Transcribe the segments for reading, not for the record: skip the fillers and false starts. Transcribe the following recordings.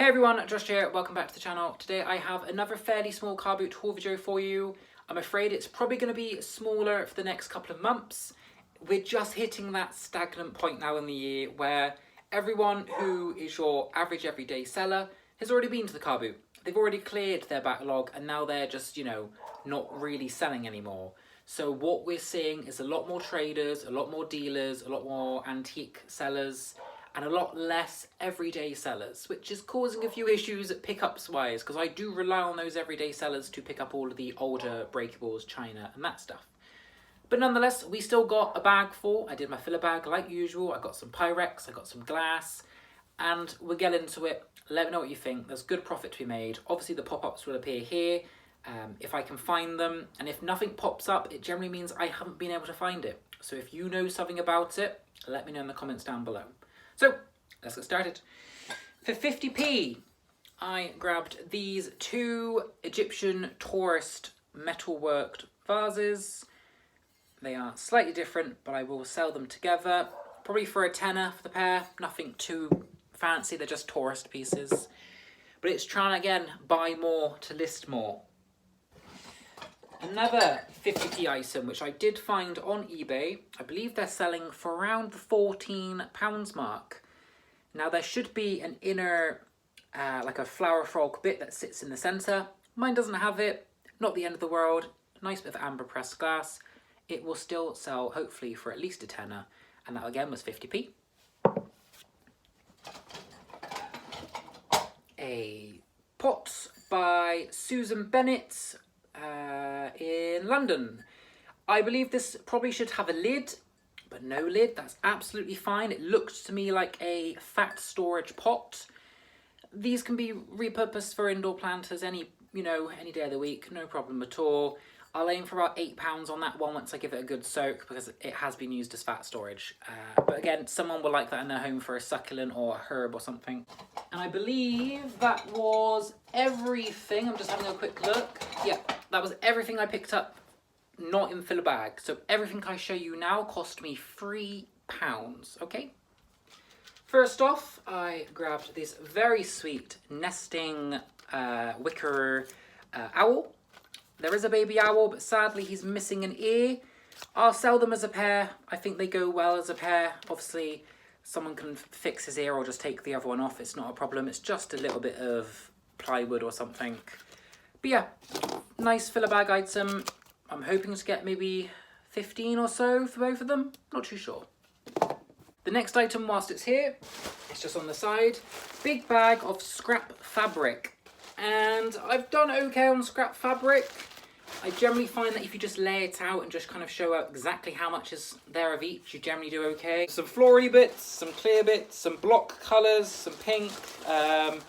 Hey everyone, Josh here, welcome back to the channel. Today I have another fairly small car boot haul video for you. I'm afraid it's probably going to be smaller for the next couple of months. We're just hitting that stagnant point now in the year where everyone who is your average everyday seller has already been to the car boot. They've already cleared their backlog and now they're just, not really selling anymore. So what we're seeing is a lot more traders, a lot more dealers, a lot more antique sellers, and a lot less everyday sellers, which is causing a few issues at pickups wise, because I do rely on those everyday sellers to pick up all of the older breakables, China and that stuff. But nonetheless, we still got a bag full. I did my filler bag like usual. I got some Pyrex, I got some glass, and we'll get into it. Let me know what you think. There's good profit to be made. Obviously the pop-ups will appear here if I can find them, and if nothing pops up, it generally means I haven't been able to find it. So if you know something about it, let me know in the comments down below. So let's get started. For 50p, I grabbed these two Egyptian tourist metalworked vases. They are slightly different, but I will sell them together. Probably for a tenner for the pair. Nothing too fancy, they're just tourist pieces. But it's trying to, again, buy more to list more. Another 50p item, which I did find on eBay. I believe they're selling for around the £14 mark. Now there should be an inner, like a flower frog bit that sits in the centre. Mine doesn't have it, not the end of the world. Nice bit of amber pressed glass. It will still sell, hopefully, for at least a tenner. And that again was 50p. A pot by Susan Bennett. In London. I believe this probably should have a lid, but no lid. That's absolutely fine. It looked to me like a fat storage pot. These can be repurposed for indoor planters any day of the week, no problem at all. I'll aim for about £8 on that one once I give it a good soak, because it has been used as fat storage. But again, someone will like that in their home for a succulent or a herb or something. And I believe that was everything. I'm just having a quick look. Yeah, that was everything I picked up, not in filler bag. So everything I show you now cost me £3, okay? First off, I grabbed this very sweet nesting wicker owl. There is a baby owl, but sadly he's missing an ear. I'll sell them as a pair. I think they go well as a pair. Obviously, someone can fix his ear or just take the other one off. It's not a problem. It's just a little bit of plywood or something. But yeah, nice filler bag item. I'm hoping to get maybe 15 or so for both of them. Not too sure. The next item, whilst it's here, it's just on the side. Big bag of scrap fabric. And I've done okay on scrap fabric. I generally find that if you just lay it out and just kind of show out exactly how much is there of each, you generally do okay. Some flory bits, some clear bits, some block colours, some pink, a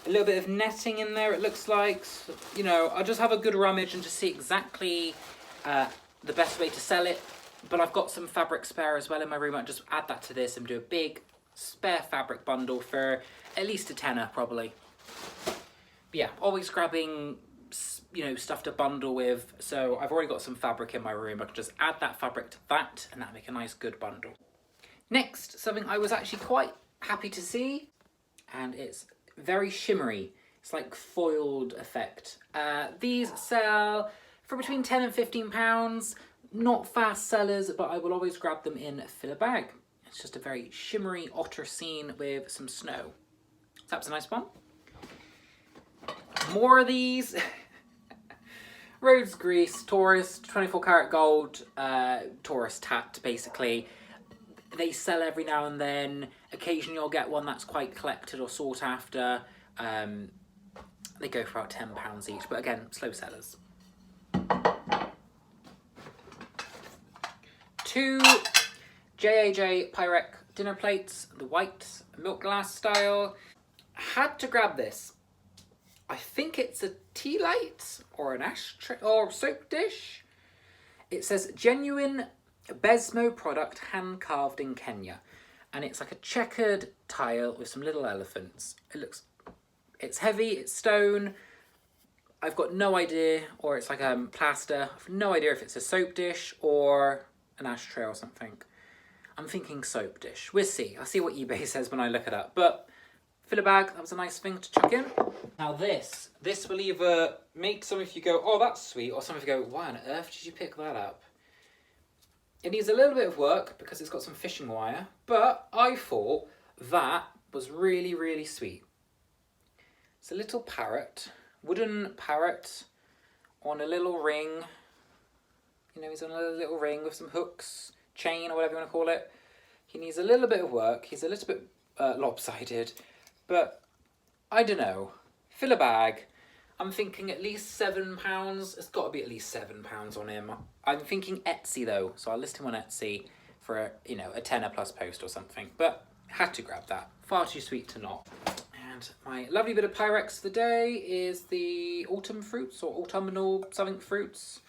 little bit of netting in there it looks like. I'll just have a good rummage and just see exactly the best way to sell it. But I've got some fabric spare as well in my room. I'll just add that to this and do a big spare fabric bundle for at least a tenner probably. But yeah, always grabbing, stuff to bundle with. So I've already got some fabric in my room. I can just add that fabric to that and that'll make a nice good bundle. Next, something I was actually quite happy to see, and it's very shimmery. It's like foiled effect. These sell for between 10 and £15. Not fast sellers, but I will always grab them in a filler bag. It's just a very shimmery otter scene with some snow. So that's a nice one. More of these. Rhodes Grease, tourist, 24 karat gold, tourist hat basically. They sell every now and then. Occasionally you'll get one that's quite collected or sought after. They go for about £10 each, but again, slow sellers. Two J.A.J. Pyrex dinner plates, the white milk glass style. Had to grab this. I think it's a tea light or an ashtray or soap dish. It says genuine Besmo product hand carved in Kenya. And it's like a checkered tile with some little elephants. It's heavy, it's stone. I've got no idea, or it's like plaster. I've no idea if it's a soap dish or an ashtray or something. I'm thinking soap dish. We'll see. I'll see what eBay says when I look it up. But filler bag, that was a nice thing to chuck in. Now this will either make some of you go, oh, that's sweet, or some of you go, why on earth did you pick that up? It needs a little bit of work because it's got some fishing wire, but I thought that was really, really sweet. It's a little parrot, wooden parrot on a little ring. You know, he's on a little ring with some hooks, chain, or whatever you want to call it. He needs a little bit of work. He's a little bit lopsided, but I don't know. Filler bag. I'm thinking at least £7. It's got to be at least £7 on him. I'm thinking Etsy though, so I'll list him on Etsy for a, you know, a tenner plus post or something. But had to grab that. Far too sweet to not. And my lovely bit of Pyrex for the day is the autumn fruits or autumnal something fruits.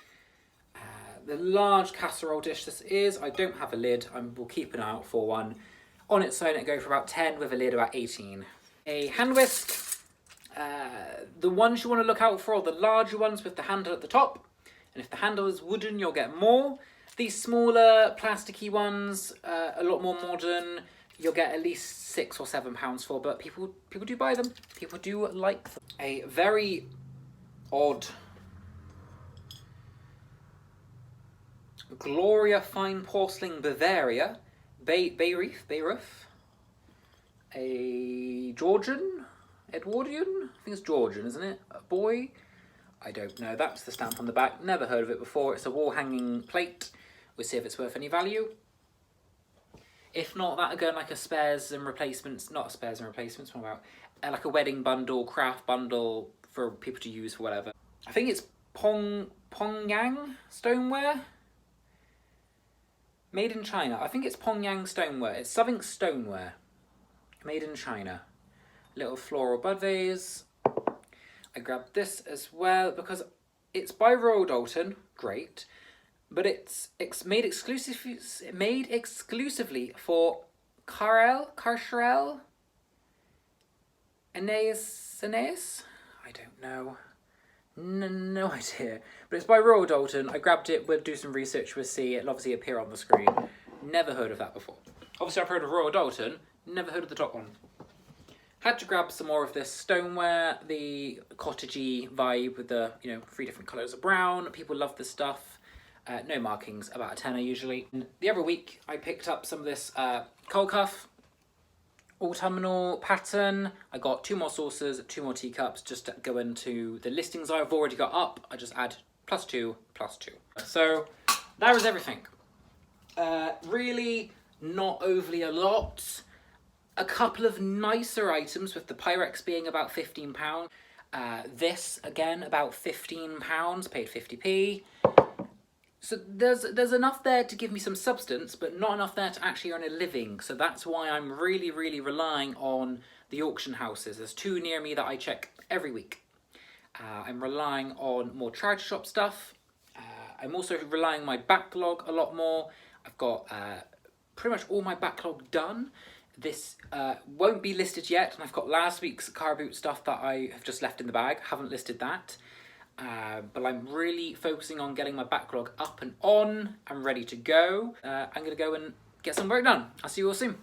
The large casserole dish this is. I don't have a lid. I will keep an eye out for one. On its own, it go for about 10 with a lid about 18. A hand whisk. The ones you want to look out for are the larger ones with the handle at the top. And if the handle is wooden, you'll get more. These smaller plasticky ones, a lot more modern, you'll get at least £6 or £7 for, but people do buy them. People do like them. A very odd Gloria Fine Porcelain Bavaria, Bayreuth, a Georgian, Edwardian, I think it's Georgian, isn't it? A boy, I don't know, that's the stamp on the back, never heard of it before. It's a wall hanging plate, we'll see if it's worth any value. If not, that'll go in like a spares and replacements, not spares and replacements, what about like a wedding bundle, craft bundle for people to use for whatever. I think it's Pongyang stoneware. Made in China. I think it's Pongyang stoneware. It's something stoneware. Made in China. Little floral bud vase. I grabbed this as well because it's by Royal Doulton. Great. But it's made exclusively for Carl Aeneas? I don't know. No idea. But it's by Royal Doulton. I grabbed it. We'll do some research. We'll see. It'll obviously appear on the screen. Never heard of that before. Obviously, I've heard of Royal Doulton. Never heard of the top one. Had to grab some more of this stoneware. The cottagey vibe with the, you know, 3 different colours of brown. People love this stuff. No markings. About a tenner usually. And the other week, I picked up some of this cold cuff autumnal pattern. I got 2 more saucers, 2 more teacups just to go into the listings I've already got up. I just add +2, +2. So that was everything. Really not overly a lot. A couple of nicer items with the Pyrex being about £15. This again about £15, paid 50p. So there's enough there to give me some substance, but not enough there to actually earn a living. So that's why I'm really, really relying on the auction houses. There's 2 near me that I check every week. I'm relying on more charity shop stuff. I'm also relying on my backlog a lot more. I've got pretty much all my backlog done. This won't be listed yet, and I've got last week's carboot stuff that I have just left in the bag. Haven't listed that. But I'm really focusing on getting my backlog up and on. I'm ready to go. I'm going to go and get some work done. I'll see you all soon.